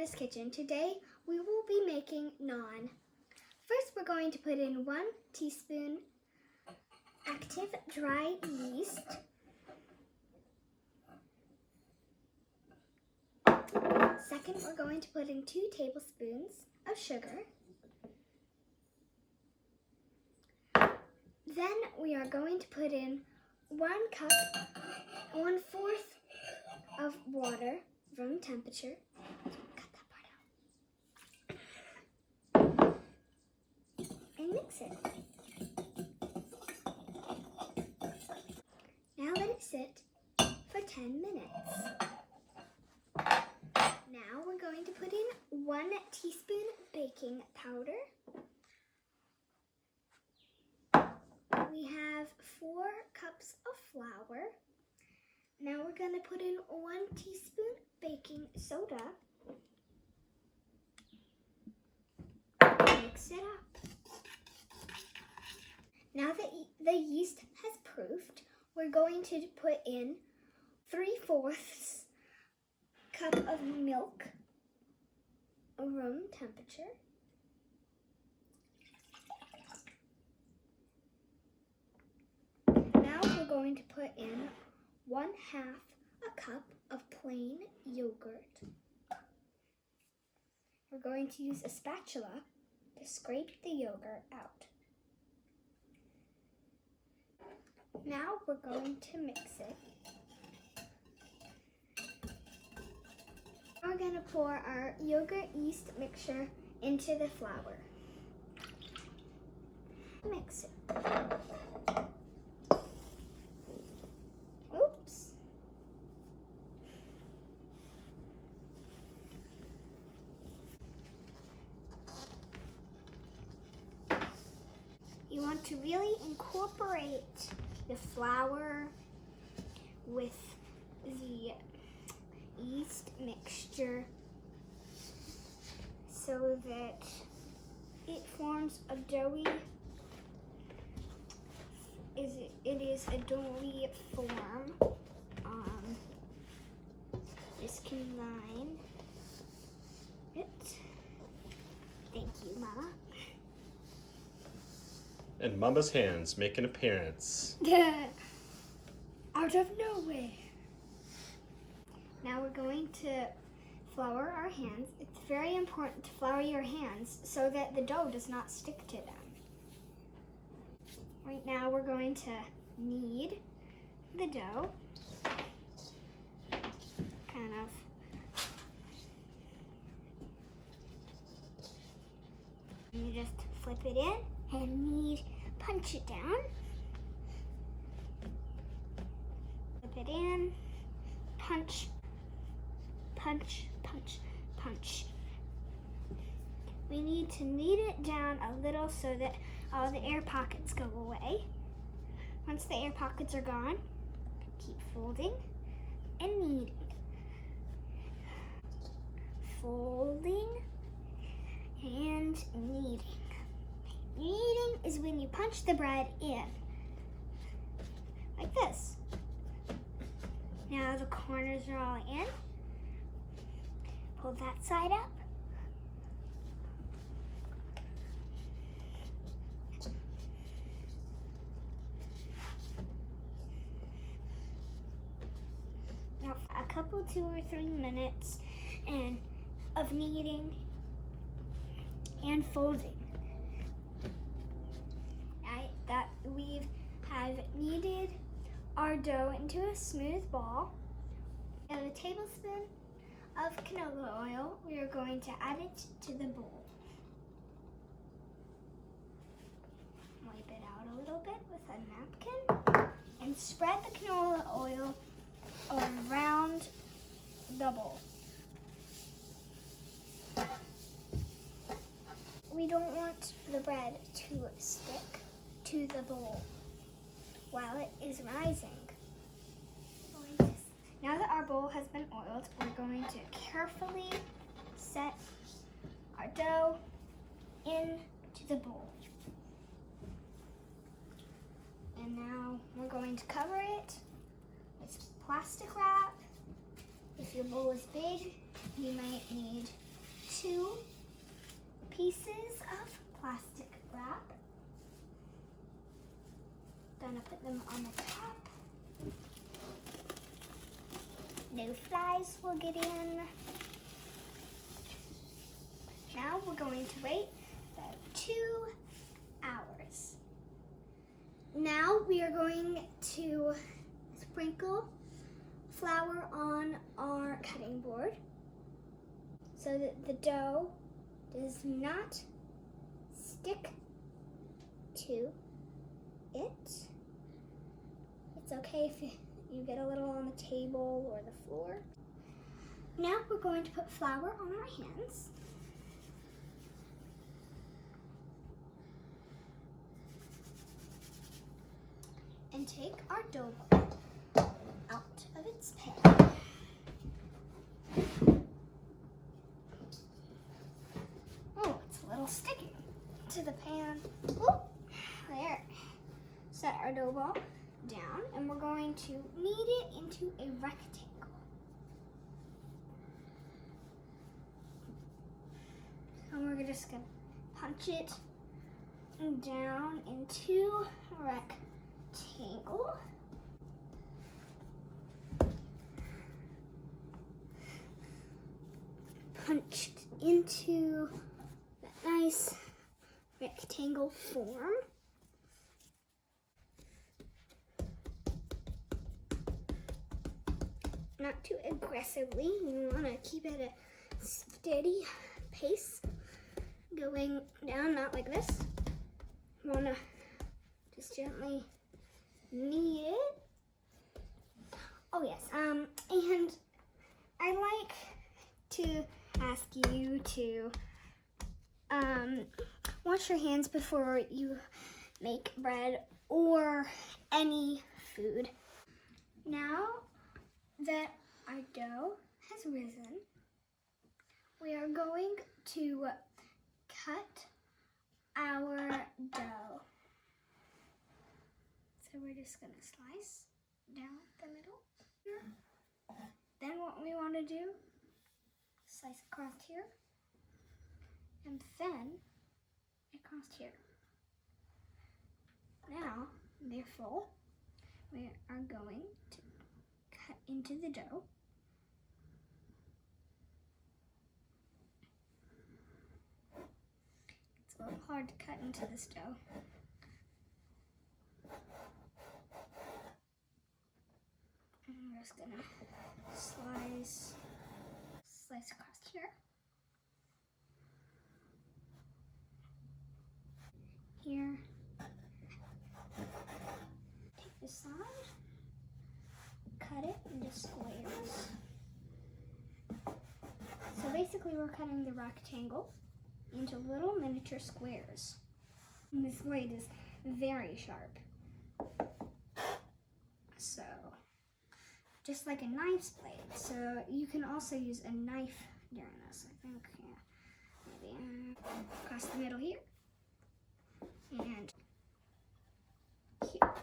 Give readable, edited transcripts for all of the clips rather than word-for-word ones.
Loretta's Kitchen. Today we will be making naan. First we're going to put in 1 teaspoon active dry yeast, second we're going to put in 2 tablespoons of sugar, then we are going to put in 1 cup, 1/4 of water, room temperature. Cut that part out. And mix it. Now let it sit for 10 minutes. Now we're going to put in 1 teaspoon baking powder. We have 4 cups of flour. Now we're going to put in 1 teaspoon baking soda. Mix it up. Now that the yeast has proofed, we're going to put in 3/4 cup of milk, room temperature. Now we're going to put in 1/2 a cup of plain yogurt. We're going to use a spatula to scrape the yogurt out. Now we're going to mix it. We're going to pour our yogurt yeast mixture into the flour. Mix it. Oops. You want to really incorporate the flour with the yeast mixture so that it forms a doughy, it is a doughy form. Just combine it. Thank you, Mama. And Mama's hands make an appearance. Out of nowhere. Now we're going to flour our hands. It's very important to flour your hands so that the dough does not stick to them. Right now we're going to knead the dough. Kind of. You just flip it in and knead, punch it down. Flip it in, punch, punch, punch, punch. We need to knead it down a little so that all the air pockets go away. Once the air pockets are gone, keep folding and kneading. Folding and kneading. Kneading is when you punch the bread in, like this. Now the corners are all in. Pull that side up. Now a couple, 2 or 3 minutes of kneading and folding. That we have kneaded our dough into a smooth ball. And a tablespoon of canola oil, we are going to add it to the bowl. Wipe it out a little bit with a napkin and spread the canola oil around the bowl. We don't want the bread to stick to the bowl while it is rising. Now that our bowl has been oiled, we're going to carefully set our dough into the bowl. And now we're going to cover it with plastic wrap. If your bowl is big, you might need Gonna put them on the top. No flies will get in. Now we're going to wait about 2 hours. Now we are going to sprinkle flour on our cutting board so that the dough does not stick to it. It's okay if you get a little on the table or the floor. Now we're going to put flour on our hands. And take our dough ball out of its pan. Oh, it's a little sticky to the pan. Whoop, there. Set our dough ball down, and we're going to knead it into a rectangle. And we're just gonna punch it down into a rectangle. Punched into that nice rectangle form. Not too aggressively, you want to keep it a steady pace going down, not like this. You want to just gently knead it. Oh yes, and I like to ask you to wash your hands before you make bread or any food. Now that our dough has risen, we are going to cut our dough. So we're just gonna slice down the middle here. Then what we want to do, slice across here, and then across here. Now, therefore, we are going to cut into the dough. It's a little hard to cut into this dough. And I'm just gonna slice across here. Here. Take this side. Cut it into squares. So basically we're cutting the rectangle into little miniature squares. And this blade is very sharp. So, just like a knife's blade. So you can also use a knife during this, I think. Yeah, maybe across the middle here. And here.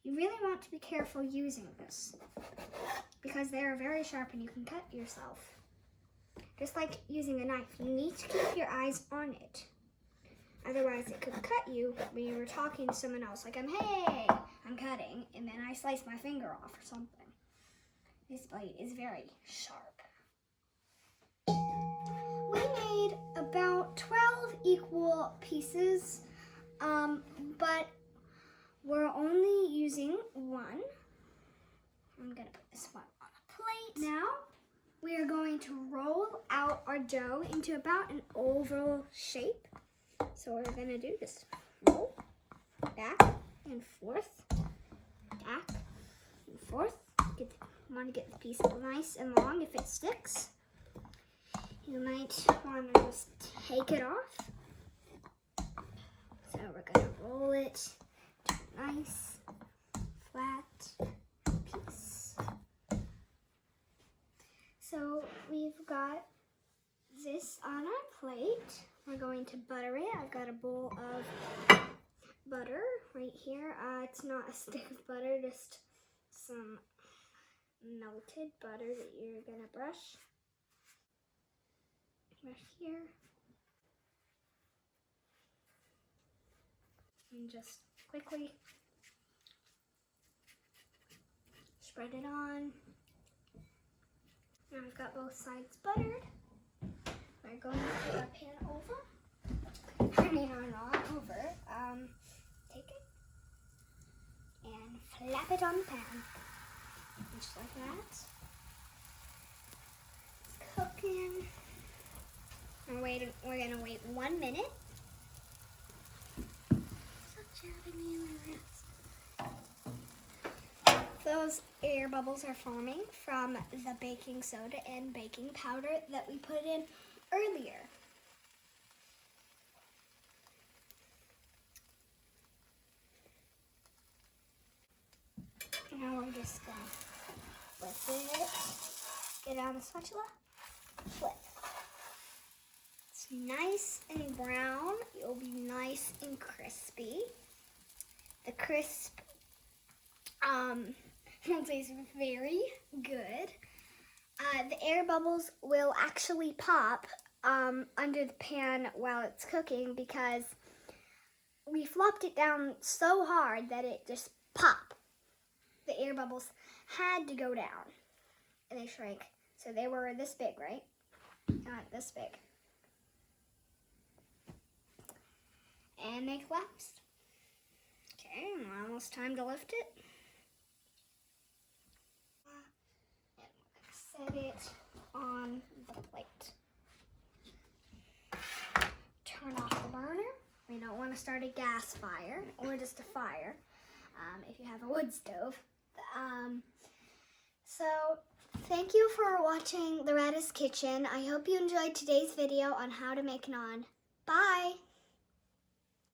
You really want to be careful using this because they are very sharp and you can cut yourself. Just like using a knife, you need to keep your eyes on it. Otherwise, it could cut you when you were talking to someone else. Like, hey, I'm cutting, and then I slice my finger off or something. This blade is very sharp. We made about 12 equal pieces, but we're only using one. I'm gonna put this one on a plate. Now, we are going to roll out our dough into about an oval shape. So what we're gonna do is roll back and forth, back and forth. Want to get the piece nice and long. If it sticks, you might want to just take it off. So we're gonna roll it to a nice flat piece. So we've got this on our plate. We're going to butter it. I've got a bowl of butter right here. It's not a stick of butter, just some melted butter that you're gonna brush here. And just quickly Spread it on. Now I've got both sides buttered. We're going to put our pan over. I mean, not over. Take it and flap it on the pan. Just like that. It's cooking. We're gonna wait 1 minute. Those air bubbles are forming from the baking soda and baking powder that we put in earlier. Now we're just gonna flip it, get it on the spatula, flip. It's nice and brown. It'll be nice and crispy. The crisp will taste very good. The air bubbles will actually pop under the pan while it's cooking because we flopped it down so hard that it just popped. The air bubbles had to go down and they shrank. So they were this big, right? Not this big. And they collapsed. Okay, almost time to lift it. And we're gonna set it on the plate. Turn off the burner. We don't want to start a gas fire or just a fire if you have a wood stove. So thank you for watching Loretta's Kitchen. I hope you enjoyed today's video on how to make naan. Bye!